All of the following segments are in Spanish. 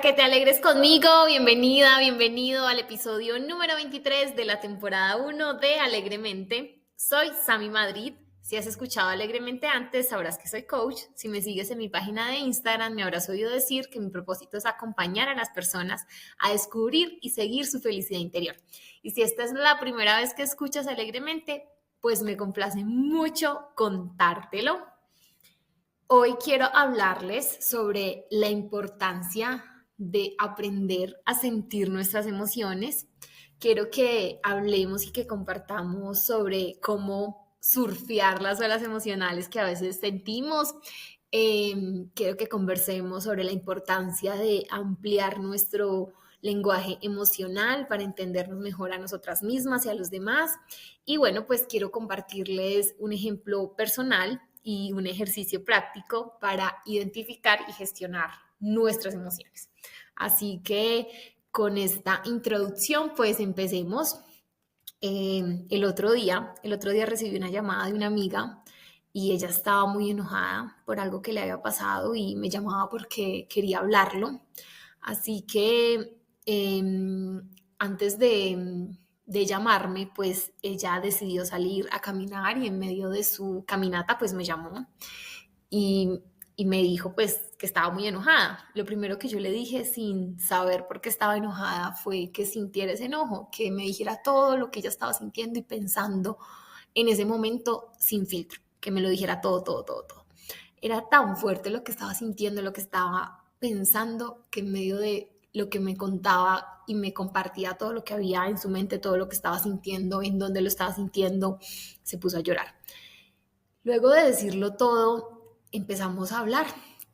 Para que te alegres conmigo, bienvenida, bienvenido al episodio número 23 de la temporada 1 de Alegremente. Soy Sami Madrid. Si has escuchado Alegremente antes, sabrás que soy coach. Si me sigues en mi página de Instagram, me habrás oído decir que mi propósito es acompañar a las personas a descubrir y seguir su felicidad interior. Y si esta es la primera vez que escuchas Alegremente, pues me complace mucho contártelo. Hoy quiero hablarles sobre la importancia de aprender a sentir nuestras emociones. Quiero que hablemos y que compartamos sobre cómo surfear las olas emocionales que a veces sentimos. Quiero que conversemos sobre la importancia de ampliar nuestro lenguaje emocional para entendernos mejor a nosotras mismas y a los demás. Y bueno, pues quiero compartirles un ejemplo personal y un ejercicio práctico para identificar y gestionar nuestras emociones. Así que con esta introducción, pues empecemos. El otro día recibí una llamada de una amiga y ella estaba muy enojada por algo que le había pasado y me llamaba porque quería hablarlo. Así que antes de llamarme, pues ella decidió salir a caminar y en medio de su caminata, pues me llamó y, y me dijo pues que estaba muy enojada. Lo primero que yo le dije sin saber por qué estaba enojada fue que sintiera ese enojo, que me dijera todo lo que ella estaba sintiendo y pensando en ese momento sin filtro, que me lo dijera todo, todo, todo, todo. Era tan fuerte lo que estaba sintiendo, lo que estaba pensando, que en medio de lo que me contaba y me compartía todo lo que había en su mente, todo lo que estaba sintiendo, en dónde lo estaba sintiendo, se puso a llorar. Luego de decirlo todo, empezamos a hablar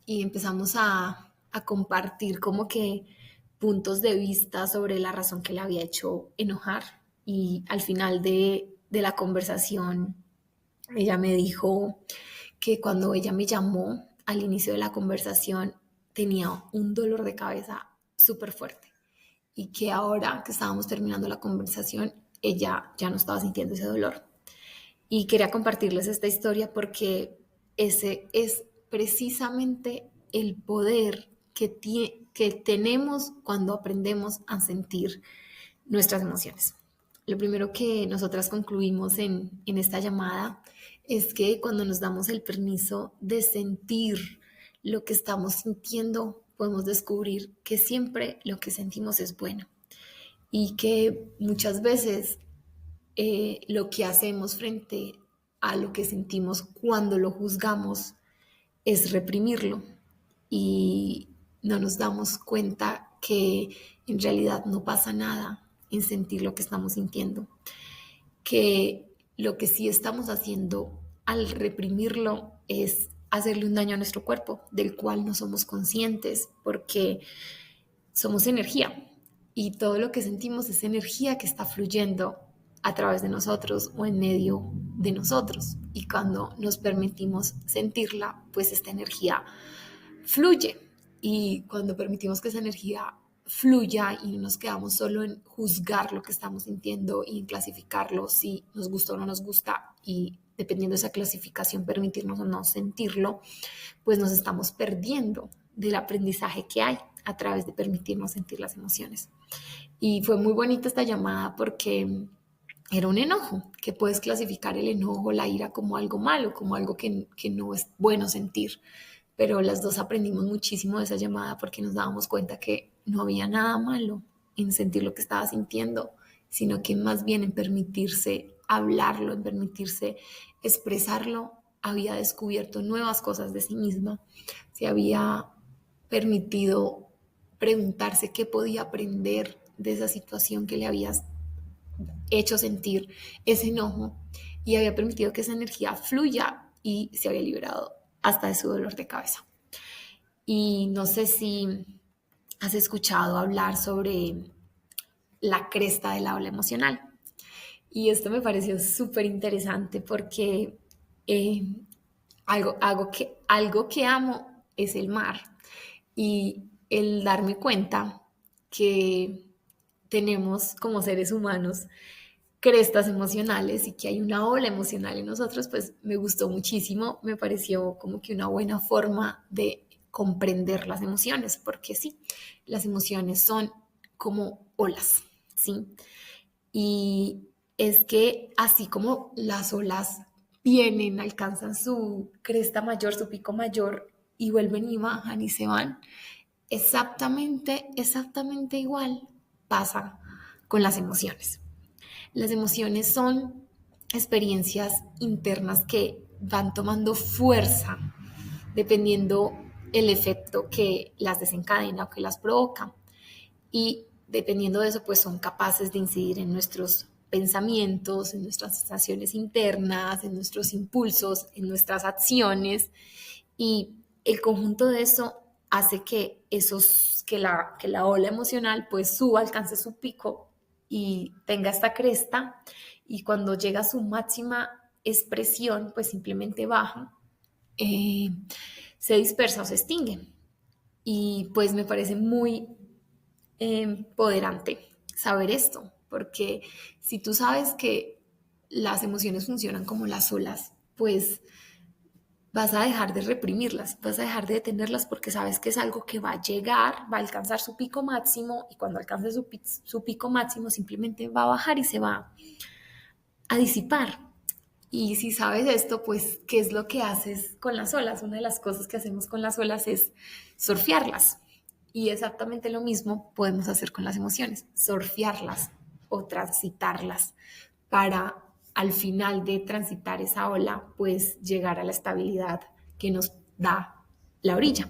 y empezamos a compartir como que puntos de vista sobre la razón que le había hecho enojar. Y al final de la conversación, ella me dijo que cuando ella me llamó al inicio de la conversación tenía un dolor de cabeza súper fuerte y que ahora que estábamos terminando la conversación, ella ya no estaba sintiendo ese dolor. Y quería compartirles esta historia porque ese es precisamente el poder que tenemos cuando aprendemos a sentir nuestras emociones. Lo primero que nosotras concluimos en esta llamada es que cuando nos damos el permiso de sentir lo que estamos sintiendo, podemos descubrir que siempre lo que sentimos es bueno y que muchas veces lo que hacemos frente a lo que sentimos cuando lo juzgamos es reprimirlo y no nos damos cuenta que en realidad no pasa nada en sentir lo que estamos sintiendo, que lo que sí estamos haciendo al reprimirlo es hacerle un daño a nuestro cuerpo, del cual no somos conscientes porque somos energía y todo lo que sentimos es energía que está fluyendo a través de nosotros o en medio de nosotros. Y cuando nos permitimos sentirla, pues esta energía fluye. Y cuando permitimos que esa energía fluya y no nos quedamos solo en juzgar lo que estamos sintiendo y en clasificarlo si nos gusta o no nos gusta y dependiendo de esa clasificación permitirnos o no sentirlo, pues nos estamos perdiendo del aprendizaje que hay a través de permitirnos sentir las emociones. Y fue muy bonita esta llamada porque era un enojo, que puedes clasificar el enojo, la ira como algo malo, como algo que no es bueno sentir. Pero las dos aprendimos muchísimo de esa llamada porque nos dábamos cuenta que no había nada malo en sentir lo que estaba sintiendo, sino que más bien en permitirse hablarlo, en permitirse expresarlo, había descubierto nuevas cosas de sí misma, se había permitido preguntarse qué podía aprender de esa situación que le había hecho sentir ese enojo y había permitido que esa energía fluya y se había liberado hasta de su dolor de cabeza. Y no sé si has escuchado hablar sobre la cresta de la ola emocional. Y esto me pareció súper interesante porque eh, algo que amo es el mar y el darme cuenta que tenemos como seres humanos crestas emocionales y que hay una ola emocional en nosotros, pues me gustó muchísimo, me pareció como que una buena forma de comprender las emociones, porque sí, las emociones son como olas, ¿sí? Y es que así como las olas vienen, alcanzan su cresta mayor, su pico mayor y vuelven y bajan y se van, exactamente igual pasa con las emociones. Las emociones son experiencias internas que van tomando fuerza dependiendo el efecto que las desencadena o que las provoca. Y dependiendo de eso, pues son capaces de incidir en nuestros pensamientos, en nuestras sensaciones internas, en nuestros impulsos, en nuestras acciones. Y el conjunto de eso hace que la ola emocional pues suba, alcance su pico y tenga esta cresta, y cuando llega a su máxima expresión pues simplemente baja, eh, se dispersa o se extingue. Y pues me parece muy empoderante saber esto, porque si tú sabes que las emociones funcionan como las olas, pues vas a dejar de reprimirlas, vas a dejar de detenerlas porque sabes que es algo que va a llegar, va a alcanzar su pico máximo, y cuando alcance su pico máximo simplemente va a bajar y se va a disipar. Y si sabes esto, pues, ¿qué es lo que haces con las olas? Una de las cosas que hacemos con las olas es surfearlas. Y exactamente lo mismo podemos hacer con las emociones, surfearlas o transitarlas para al final de transitar esa ola, pues llegar a la estabilidad que nos da la orilla.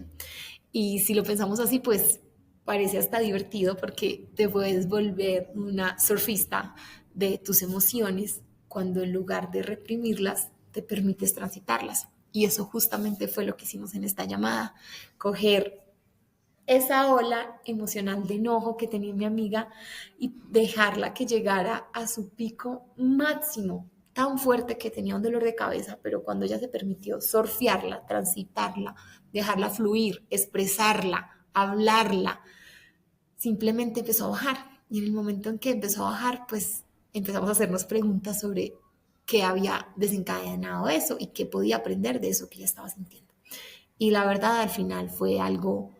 Y si lo pensamos así, pues parece hasta divertido porque te puedes volver una surfista de tus emociones cuando en lugar de reprimirlas, te permites transitarlas. Y eso justamente fue lo que hicimos en esta llamada, coger esa ola emocional de enojo que tenía mi amiga y dejarla que llegara a su pico máximo, tan fuerte que tenía un dolor de cabeza, pero cuando ella se permitió surfearla, transitarla, dejarla fluir, expresarla, hablarla, simplemente empezó a bajar. Y en el momento en que empezó a bajar, pues empezamos a hacernos preguntas sobre qué había desencadenado eso y qué podía aprender de eso que ella estaba sintiendo. Y la verdad, al final fue algo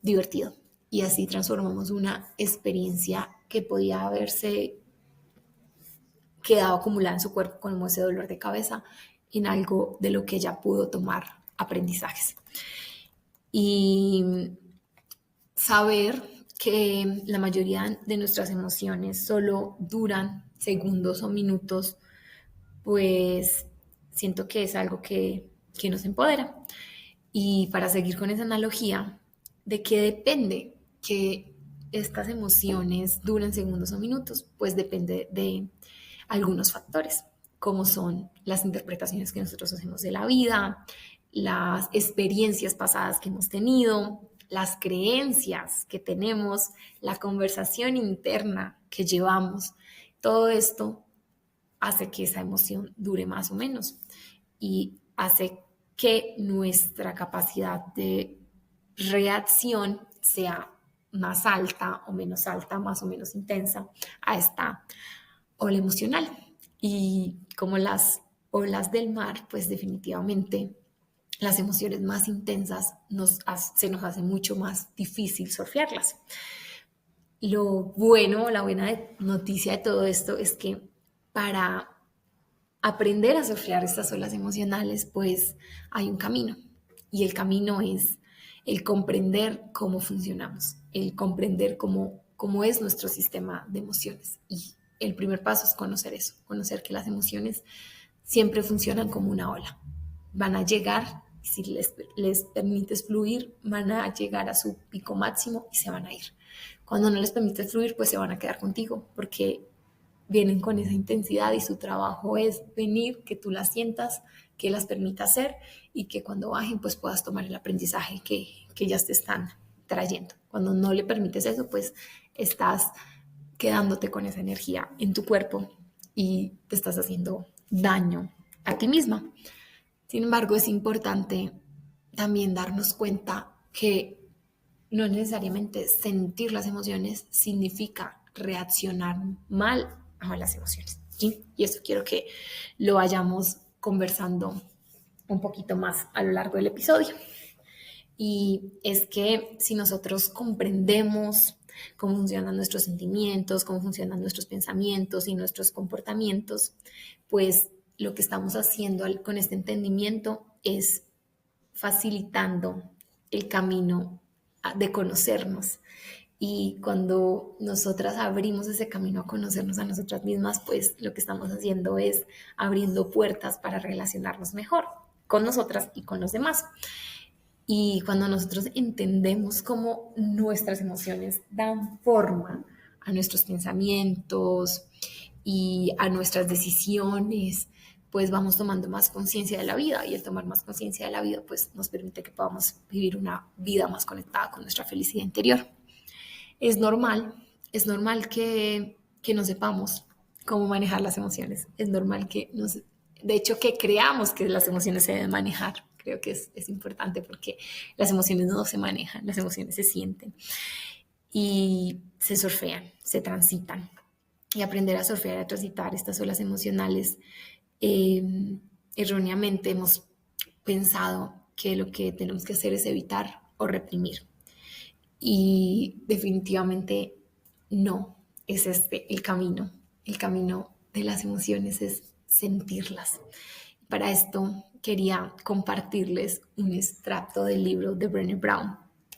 divertido. Y así transformamos una experiencia que podía haberse quedado acumulada en su cuerpo como ese dolor de cabeza en algo de lo que ella pudo tomar aprendizajes. Y saber que la mayoría de nuestras emociones solo duran segundos o minutos, pues siento que es algo que nos empodera. Y para seguir con esa analogía, ¿de qué depende que estas emociones duren segundos o minutos? Pues depende de algunos factores, como son las interpretaciones que nosotros hacemos de la vida, las experiencias pasadas que hemos tenido, las creencias que tenemos, la conversación interna que llevamos. Todo esto hace que esa emoción dure más o menos y hace que nuestra capacidad de reacción sea más alta o menos alta, más o menos intensa a esta ola emocional. Y como las olas del mar, pues definitivamente las emociones más intensas se nos hace mucho más difícil surfearlas. La buena noticia de todo esto es que para aprender a surfear estas olas emocionales, pues hay un camino. Y el camino es el comprender cómo funcionamos, el comprender cómo es nuestro sistema de emociones. Y el primer paso es conocer eso, conocer que las emociones siempre funcionan como una ola. Van a llegar, si les permites fluir, van a llegar a su pico máximo y se van a ir. Cuando no les permites fluir, pues se van a quedar contigo, porque vienen con esa intensidad y su trabajo es venir, que tú las sientas, que las permitas hacer y que cuando bajen pues puedas tomar el aprendizaje que ellas te están trayendo. Cuando no le permites eso, pues estás quedándote con esa energía en tu cuerpo y te estás haciendo daño a ti misma. Sin embargo, es importante también darnos cuenta que no necesariamente sentir las emociones significa reaccionar mal a las emociones. ¿Sí? Y eso quiero que lo vayamos conversando un poquito más a lo largo del episodio. y es que si nosotros comprendemos cómo funcionan nuestros sentimientos, cómo funcionan nuestros pensamientos y nuestros comportamientos, pues lo que estamos haciendo con este entendimiento es facilitando el camino de conocernos. Y cuando nosotras abrimos ese camino a conocernos a nosotras mismas, pues lo que estamos haciendo es abriendo puertas para relacionarnos mejor con nosotras y con los demás. Y cuando nosotros entendemos cómo nuestras emociones dan forma a nuestros pensamientos y a nuestras decisiones, pues vamos tomando más conciencia de la vida, y el tomar más conciencia de la vida pues nos permite que podamos vivir una vida más conectada con nuestra felicidad interior. Es normal que no sepamos cómo manejar las emociones, es normal de hecho que creamos que las emociones se deben manejar. Creo que es importante porque las emociones no se manejan, las emociones se sienten y se surfean, se transitan. Y aprender a surfear y a transitar estas olas emocionales, erróneamente hemos pensado que lo que tenemos que hacer es evitar o reprimir. Y definitivamente no, es este el camino. El camino de las emociones es sentirlas. Para esto quería compartirles un extracto del libro de Brené Brown,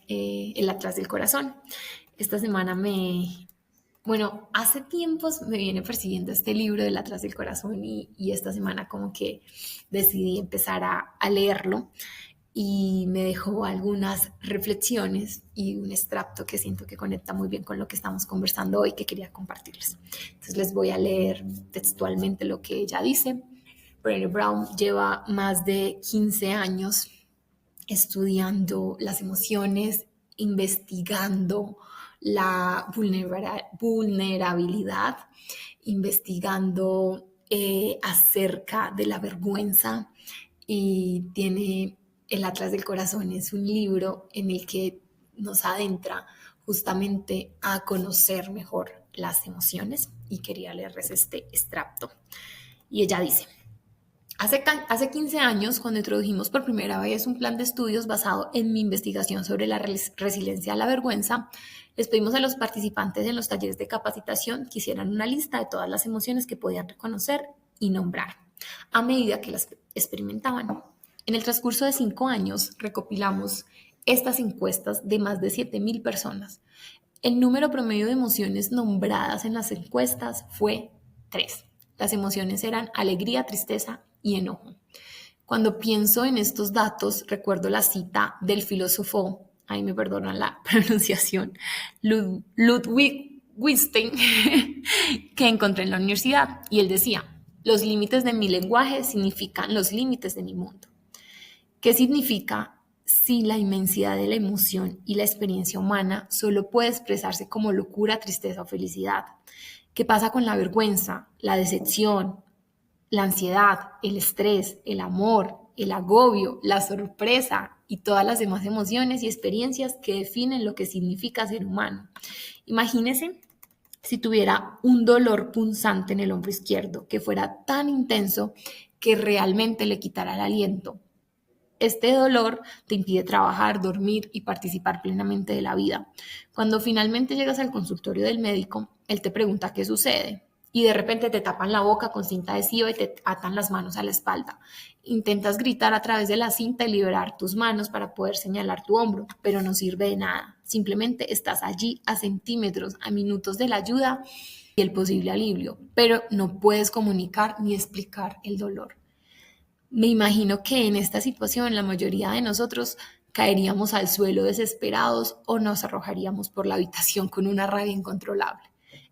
El Atlas del Corazón. Esta semana hace tiempos me viene persiguiendo este libro del Atlas del Corazón y esta semana como que decidí empezar a leerlo y me dejó algunas reflexiones y un extracto que siento que conecta muy bien con lo que estamos conversando hoy, que quería compartirles. Entonces les voy a leer textualmente lo que ella dice. Brené Brown lleva más de 15 años estudiando las emociones, investigando la vulnerabilidad, investigando acerca de la vergüenza, y tiene El Atlas del Corazón. Es un libro en el que nos adentra justamente a conocer mejor las emociones, y quería leerles este extracto. Y ella dice: Hace 15 años, cuando introdujimos por primera vez un plan de estudios basado en mi investigación sobre la resiliencia a la vergüenza, les pedimos a los participantes en los talleres de capacitación que hicieran una lista de todas las emociones que podían reconocer y nombrar a medida que las experimentaban. En el transcurso de 5 años, recopilamos estas encuestas de más de 7,000 personas. El número promedio de emociones nombradas en las encuestas fue 3. Las emociones eran alegría, tristeza y enojo. Cuando pienso en estos datos, recuerdo la cita del filósofo, ahí me perdonan la pronunciación, Ludwig Wittgenstein, que encontré en la universidad, y él decía: los límites de mi lenguaje significan los límites de mi mundo. ¿Qué significa si la inmensidad de la emoción y la experiencia humana solo puede expresarse como locura, tristeza o felicidad? ¿Qué pasa con la vergüenza, la decepción, la ansiedad, el estrés, el amor, el agobio, la sorpresa y todas las demás emociones y experiencias que definen lo que significa ser humano? Imagínese si tuviera un dolor punzante en el hombro izquierdo que fuera tan intenso que realmente le quitara el aliento. Este dolor te impide trabajar, dormir y participar plenamente de la vida. Cuando finalmente llegas al consultorio del médico, él te pregunta qué sucede y de repente te tapan la boca con cinta adhesiva y te atan las manos a la espalda. Intentas gritar a través de la cinta y liberar tus manos para poder señalar tu hombro, pero no sirve de nada. Simplemente estás allí a centímetros, a minutos de la ayuda y el posible alivio, pero no puedes comunicar ni explicar el dolor. Me imagino que en esta situación la mayoría de nosotros caeríamos al suelo desesperados o nos arrojaríamos por la habitación con una rabia incontrolable.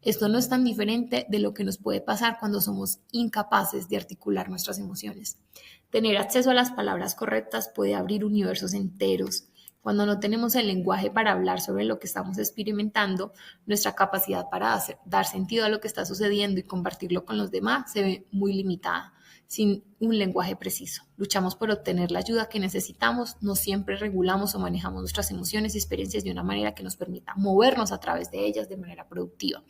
Esto no es tan diferente de lo que nos puede pasar cuando somos incapaces de articular nuestras emociones. Tener acceso a las palabras correctas puede abrir universos enteros. Cuando no tenemos el lenguaje para hablar sobre lo que estamos experimentando, nuestra capacidad para dar sentido a lo que está sucediendo y compartirlo con los demás se ve muy limitada. sin un lenguaje preciso. Luchamos por obtener la ayuda que necesitamos, no siempre regulamos o manejamos nuestras emociones y experiencias de una manera que nos permita movernos a través de ellas de manera productiva.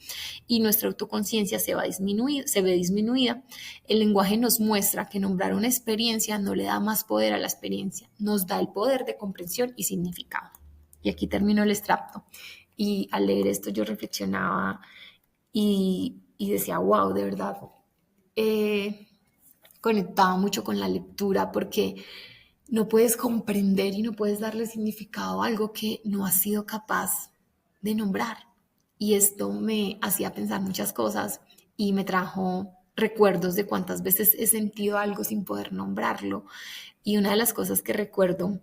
Y nuestra autoconciencia se ve disminuida. El lenguaje nos muestra que nombrar una experiencia no le da más poder a la experiencia, nos da el poder de comprensión y significado. Y aquí termino el extracto. Y al leer esto yo reflexionaba y decía, wow, de verdad, conectaba mucho con la lectura porque no puedes comprender y no puedes darle significado a algo que no has sido capaz de nombrar. Y esto me hacía pensar muchas cosas y me trajo recuerdos de cuántas veces he sentido algo sin poder nombrarlo. Y una de las cosas que recuerdo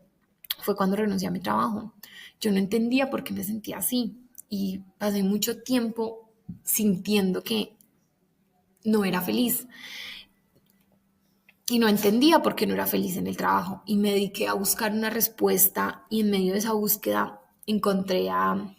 fue cuando renuncié a mi trabajo. Yo no entendía por qué me sentía así y pasé mucho tiempo sintiendo que no era feliz y no entendía por qué no era feliz en el trabajo y me dediqué a buscar una respuesta y en medio de esa búsqueda encontré a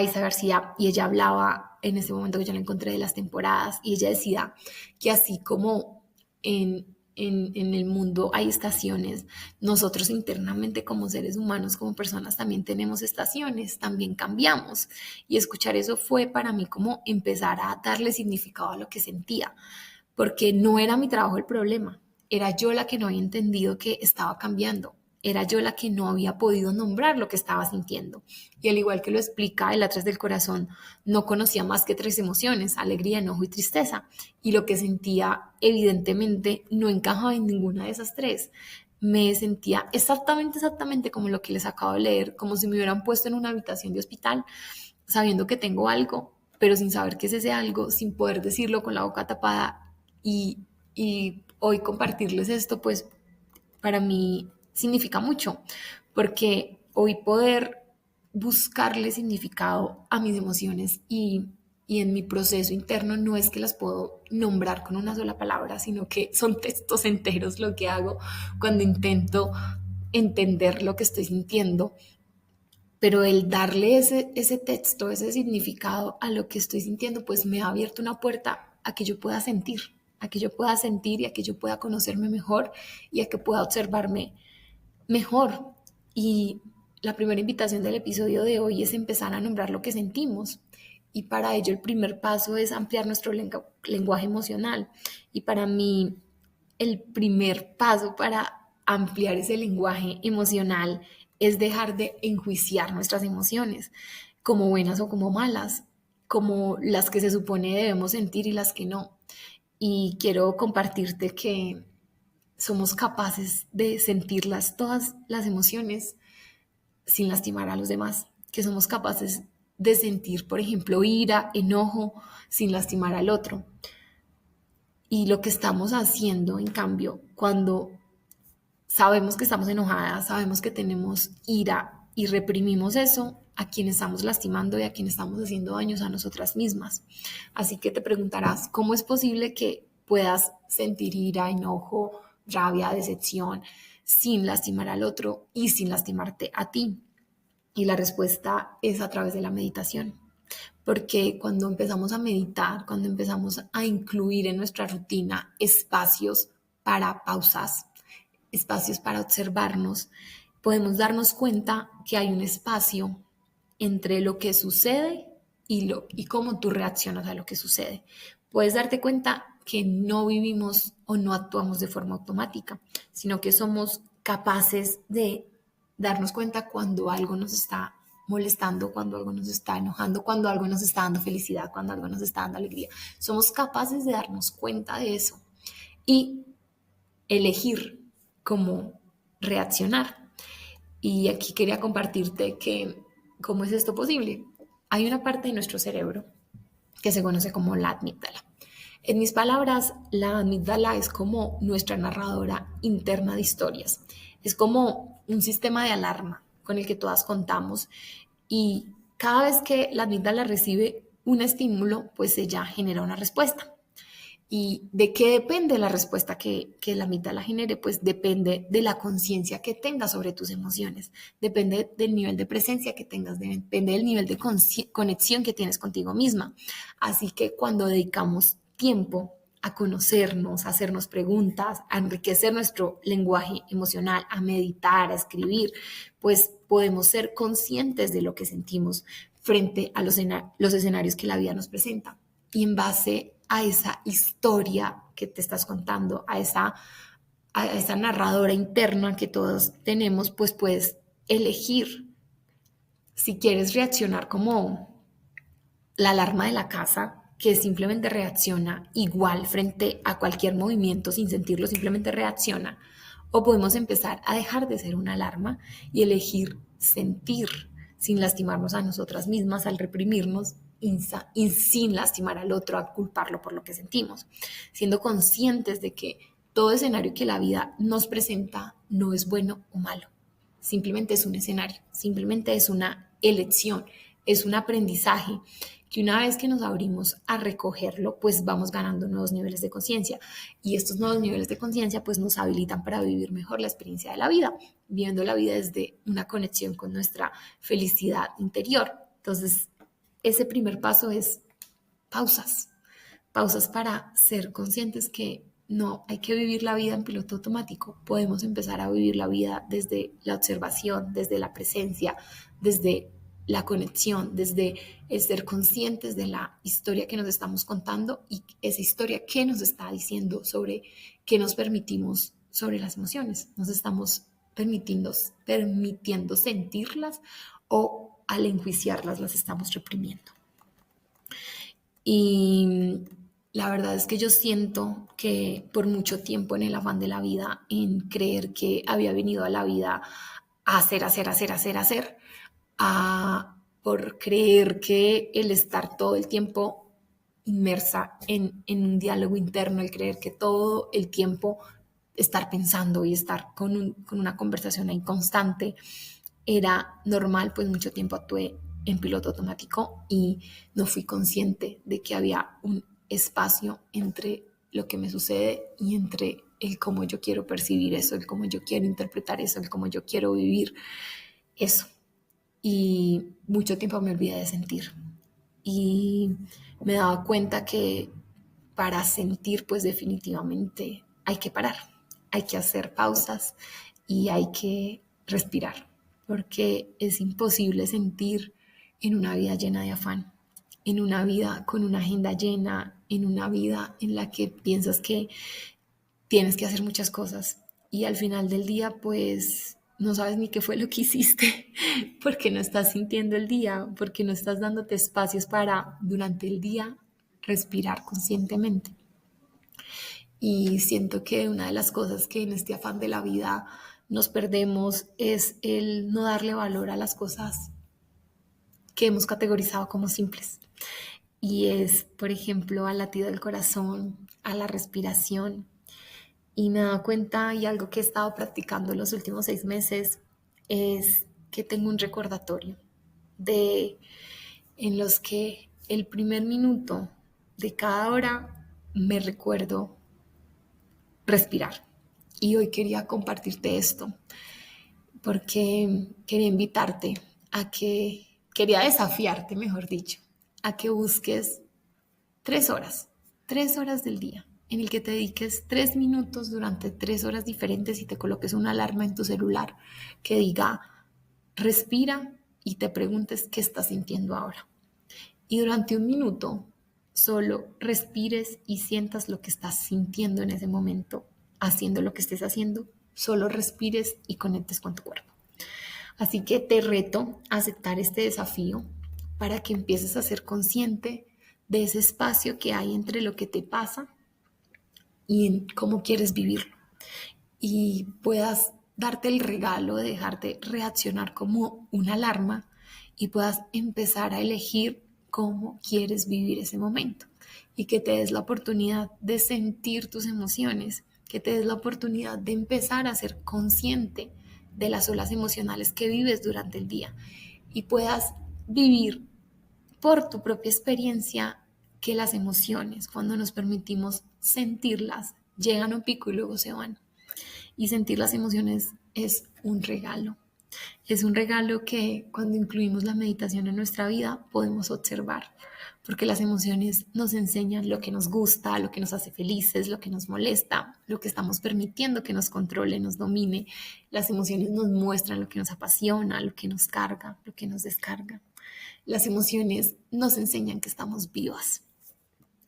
Isa García y ella hablaba en ese momento que yo la encontré de las temporadas y ella decía que así como en el mundo hay estaciones, nosotros internamente como seres humanos, como personas también tenemos estaciones, también cambiamos y escuchar eso fue para mí como empezar a darle significado a lo que sentía porque no era mi trabajo el problema, era yo la que no había entendido que estaba cambiando, era yo la que no había podido nombrar lo que estaba sintiendo. Y al igual que lo explica el Atlas del Corazón, no conocía más que tres emociones, alegría, enojo y tristeza, y lo que sentía evidentemente no encajaba en ninguna de esas tres. Me sentía exactamente como lo que les acabo de leer, como si me hubieran puesto en una habitación de hospital, sabiendo que tengo algo, pero sin saber qué es ese algo, sin poder decirlo con la boca tapada y hoy compartirles esto, pues para mí significa mucho, porque hoy poder buscarle significado a mis emociones y en mi proceso interno no es que las puedo nombrar con una sola palabra, sino que son textos enteros lo que hago cuando intento entender lo que estoy sintiendo, pero el darle ese texto, ese significado a lo que estoy sintiendo, pues me ha abierto una puerta a que yo pueda sentir, a que yo pueda sentir y a que yo pueda conocerme mejor y a que pueda observarme mejor. Y la primera invitación del episodio de hoy es empezar a nombrar lo que sentimos. Y para ello el primer paso es ampliar nuestro lenguaje emocional. Y para mí el primer paso para ampliar ese lenguaje emocional es dejar de enjuiciar nuestras emociones, como buenas o como malas, como las que se supone debemos sentir y las que no. Y quiero compartirte que somos capaces de sentirlas, todas las emociones, sin lastimar a los demás, que somos capaces de sentir, por ejemplo, ira, enojo, sin lastimar al otro. Y lo que estamos haciendo, en cambio, cuando sabemos que estamos enojadas, sabemos que tenemos ira y reprimimos eso, a quien estamos lastimando y a quien estamos haciendo daños a nosotras mismas. Así que te preguntarás, ¿cómo es posible que puedas sentir ira, enojo, rabia, decepción sin lastimar al otro y sin lastimarte a ti? Y la respuesta es a través de la meditación. Porque cuando empezamos a meditar, cuando empezamos a incluir en nuestra rutina espacios para pausas, espacios para observarnos, podemos darnos cuenta que hay un espacio entre lo que sucede y cómo tú reaccionas a lo que sucede. Puedes darte cuenta que no vivimos o no actuamos de forma automática, sino que somos capaces de darnos cuenta cuando algo nos está molestando, cuando algo nos está enojando, cuando algo nos está dando felicidad, cuando algo nos está dando alegría. Somos capaces de darnos cuenta de eso y elegir cómo reaccionar. Y aquí quería compartirte que, ¿cómo es esto posible? Hay una parte de nuestro cerebro que se conoce como la amígdala. En mis palabras, la amígdala es como nuestra narradora interna de historias. Es como un sistema de alarma con el que todas contamos y cada vez que la amígdala recibe un estímulo, pues ella genera una respuesta. ¿Y de qué depende la respuesta que la amígdala genere? Pues depende de la conciencia que tengas sobre tus emociones, depende del nivel de presencia que tengas, depende del nivel de conexión que tienes contigo misma. Así que cuando dedicamos tiempo a conocernos, a hacernos preguntas, a enriquecer nuestro lenguaje emocional, a meditar, a escribir, pues podemos ser conscientes de lo que sentimos frente a los escenarios que la vida nos presenta. Y en base a esa historia que te estás contando, a esa narradora interna que todos tenemos, pues puedes elegir si quieres reaccionar como la alarma de la casa, que simplemente reacciona igual frente a cualquier movimiento sin sentirlo, simplemente reacciona. O podemos empezar a dejar de ser una alarma y elegir sentir sin lastimarnos a nosotras mismas al reprimirnos y sin lastimar al otro, a culparlo por lo que sentimos, siendo conscientes de que todo escenario que la vida nos presenta no es bueno o malo, simplemente es un escenario, simplemente es una elección, es un aprendizaje que una vez que nos abrimos a recogerlo, pues vamos ganando nuevos niveles de conciencia. Y estos nuevos niveles de conciencia pues nos habilitan para vivir mejor la experiencia de la vida, viviendo la vida desde una conexión con nuestra felicidad interior. Entonces, ese primer paso es pausas, pausas para ser conscientes que no hay que vivir la vida en piloto automático. Podemos empezar a vivir la vida desde la observación, desde la presencia, desde la conexión, desde el ser conscientes de la historia que nos estamos contando y esa historia que nos está diciendo sobre qué nos permitimos sobre las emociones. Nos estamos permitiendo sentirlas o al enjuiciarlas las estamos reprimiendo. Y la verdad es que yo siento que por mucho tiempo en el afán de la vida, en creer que había venido a la vida a hacer, por creer que el estar todo el tiempo inmersa en un diálogo interno, el creer que todo el tiempo estar pensando y estar con una conversación ahí constante era normal, pues mucho tiempo actué en piloto automático y no fui consciente de que había un espacio entre lo que me sucede y entre el cómo yo quiero percibir eso, el cómo yo quiero interpretar eso, el cómo yo quiero vivir eso. Y mucho tiempo me olvidé de sentir. Y me daba cuenta que para sentir, pues definitivamente hay que parar, hay que hacer pausas y hay que respirar, porque es imposible sentir en una vida llena de afán, en una vida con una agenda llena, en una vida en la que piensas que tienes que hacer muchas cosas y al final del día pues no sabes ni qué fue lo que hiciste porque no estás sintiendo el día, porque no estás dándote espacios para durante el día respirar conscientemente. Y siento que una de las cosas que en este afán de la vida nos perdemos es el no darle valor a las cosas que hemos categorizado como simples. Y es, por ejemplo, al latido del corazón, a la respiración. Y me he dado cuenta, y algo que he estado practicando en los últimos 6 meses, es que tengo un recordatorio de en los que el primer minuto de cada hora me recuerdo respirar. Y hoy quería compartirte esto porque quería invitarte quería desafiarte, mejor dicho, a que busques 3 horas, 3 horas del día, en el que te dediques 3 minutos durante 3 horas diferentes y te coloques una alarma en tu celular que diga, respira y te preguntes qué estás sintiendo ahora. Y durante un minuto solo respires y sientas lo que estás sintiendo en ese momento, haciendo lo que estés haciendo, solo respires y conectes con tu cuerpo. Así que te reto a aceptar este desafío para que empieces a ser consciente de ese espacio que hay entre lo que te pasa y en cómo quieres vivirlo. Y puedas darte el regalo de dejarte reaccionar como una alarma y puedas empezar a elegir cómo quieres vivir ese momento y que te des la oportunidad de sentir tus emociones, que te des la oportunidad de empezar a ser consciente de las olas emocionales que vives durante el día y puedas vivir por tu propia experiencia que las emociones, cuando nos permitimos sentirlas, llegan a un pico y luego se van. Y sentir las emociones es un regalo. Es un regalo que cuando incluimos la meditación en nuestra vida podemos observar, porque las emociones nos enseñan lo que nos gusta, lo que nos hace felices, lo que nos molesta, lo que estamos permitiendo que nos controle, nos domine. Las emociones nos muestran lo que nos apasiona, lo que nos carga, lo que nos descarga. Las emociones nos enseñan que estamos vivas.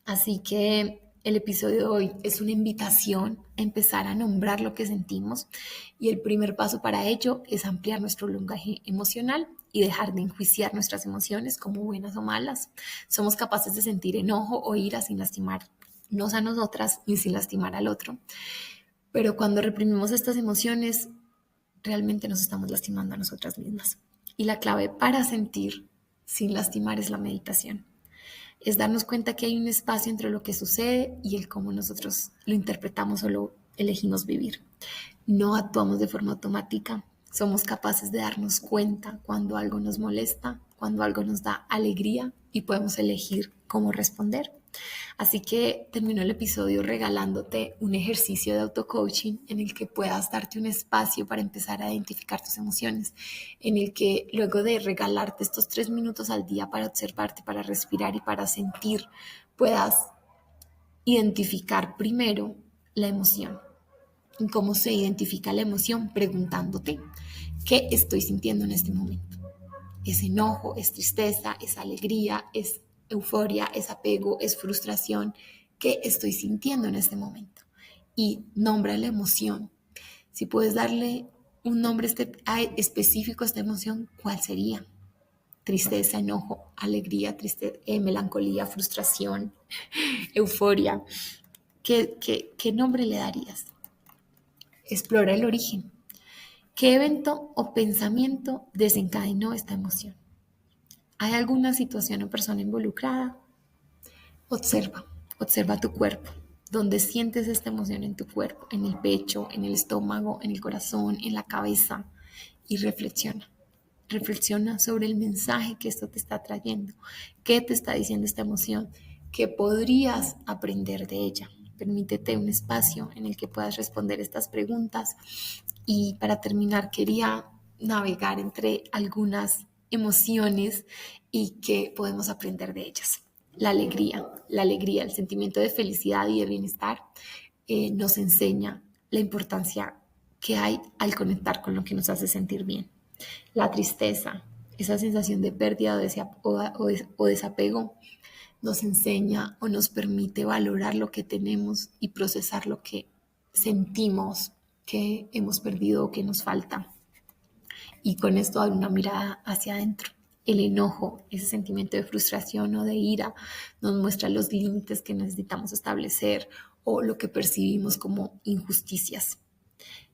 Así que el episodio de hoy es una invitación a empezar a nombrar lo que sentimos y el primer paso para ello es ampliar nuestro lenguaje emocional y dejar de enjuiciar nuestras emociones como buenas o malas. Somos capaces de sentir enojo o ira sin lastimarnos a nosotras ni sin lastimar al otro. Pero cuando reprimimos estas emociones, realmente nos estamos lastimando a nosotras mismas. Y la clave para sentir sin lastimar es la meditación. Es darnos cuenta que hay un espacio entre lo que sucede y el cómo nosotros lo interpretamos o lo elegimos vivir. No actuamos de forma automática, somos capaces de darnos cuenta cuando algo nos molesta, cuando algo nos da alegría y podemos elegir cómo responder. Así que termino el episodio regalándote un ejercicio de auto-coaching en el que puedas darte un espacio para empezar a identificar tus emociones, en el que luego de regalarte estos 3 minutos al día para observarte, para respirar y para sentir, puedas identificar primero la emoción. ¿Y cómo se identifica la emoción? Preguntándote, ¿qué estoy sintiendo en este momento? ¿Es enojo, es tristeza, es alegría, es euforia, es apego, es frustración? ¿Qué estoy sintiendo en este momento? Y nombra la emoción. Si puedes darle un nombre específico a esta emoción, ¿cuál sería? Tristeza, enojo, alegría, melancolía, frustración, euforia. ¿Qué nombre le darías? Explora el origen. ¿Qué evento o pensamiento desencadenó esta emoción? ¿Hay alguna situación o persona involucrada? Observa tu cuerpo. ¿Dónde sientes esta emoción en tu cuerpo? En el pecho, en el estómago, en el corazón, en la cabeza. Y reflexiona. Reflexiona sobre el mensaje que esto te está trayendo. ¿Qué te está diciendo esta emoción? ¿Qué podrías aprender de ella? Permítete un espacio en el que puedas responder estas preguntas. Y para terminar, quería navegar entre algunas emociones y qué podemos aprender de ellas. La alegría, el sentimiento de felicidad y de bienestar nos enseña la importancia que hay al conectar con lo que nos hace sentir bien. La tristeza, esa sensación de pérdida o desapego, nos enseña o nos permite valorar lo que tenemos y procesar lo que sentimos que hemos perdido o que nos falta. Y con esto dar una mirada hacia adentro. El enojo, ese sentimiento de frustración o de ira, nos muestra los límites que necesitamos establecer o lo que percibimos como injusticias.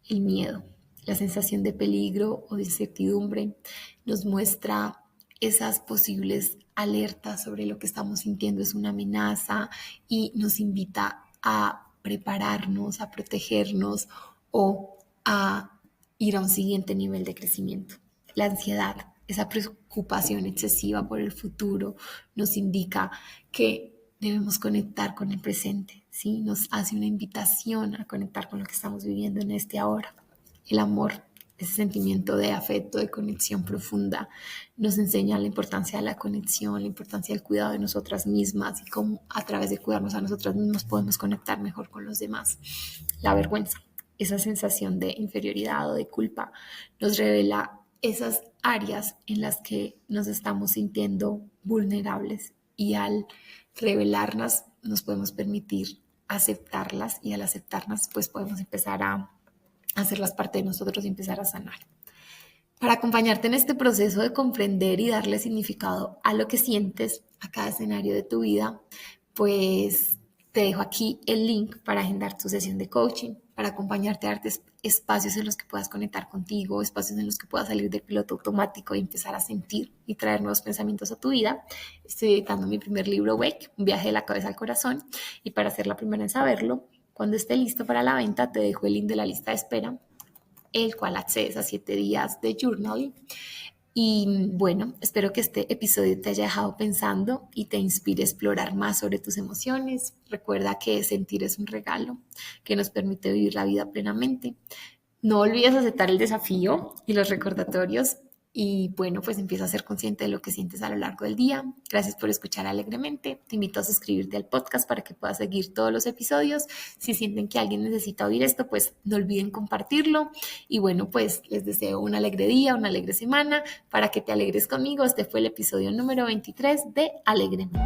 El miedo, la sensación de peligro o de incertidumbre, nos muestra esas posibles alertas sobre lo que estamos sintiendo es una amenaza y nos invita a prepararnos, a protegernos o a ir a un siguiente nivel de crecimiento. La ansiedad, esa preocupación excesiva por el futuro, nos indica que debemos conectar con el presente, ¿sí? Nos hace una invitación a conectar con lo que estamos viviendo en este ahora. El amor, ese sentimiento de afecto, de conexión profunda, nos enseña la importancia de la conexión, la importancia del cuidado de nosotras mismas y cómo a través de cuidarnos a nosotras mismas podemos conectar mejor con los demás. La vergüenza, esa sensación de inferioridad o de culpa, nos revela esas áreas en las que nos estamos sintiendo vulnerables y al revelarlas nos podemos permitir aceptarlas y al aceptarlas pues podemos empezar a hacerlas parte de nosotros y empezar a sanar. Para acompañarte en este proceso de comprender y darle significado a lo que sientes, a cada escenario de tu vida, pues te dejo aquí el link para agendar tu sesión de coaching, para acompañarte a darte espacios en los que puedas conectar contigo, espacios en los que puedas salir del piloto automático y empezar a sentir y traer nuevos pensamientos a tu vida. Estoy editando mi primer libro, Wake, un viaje de la cabeza al corazón, y para ser la primera en saberlo, cuando esté listo para la venta, te dejo el link de la lista de espera, el cual accedes a 7 días de journaling. Y bueno, espero que este episodio te haya dejado pensando y te inspire a explorar más sobre tus emociones. Recuerda que sentir es un regalo que nos permite vivir la vida plenamente. No olvides aceptar el desafío y los recordatorios Y bueno, pues empieza a ser consciente de lo que sientes a lo largo del día. Gracias por escuchar alegremente. Te invito a suscribirte al podcast para que puedas seguir todos los episodios. Si sienten que alguien necesita oír esto, pues no olviden compartirlo. Y bueno, pues les deseo un alegre día, una alegre semana para que te alegres conmigo. Este fue el episodio número 23 de Alegremente.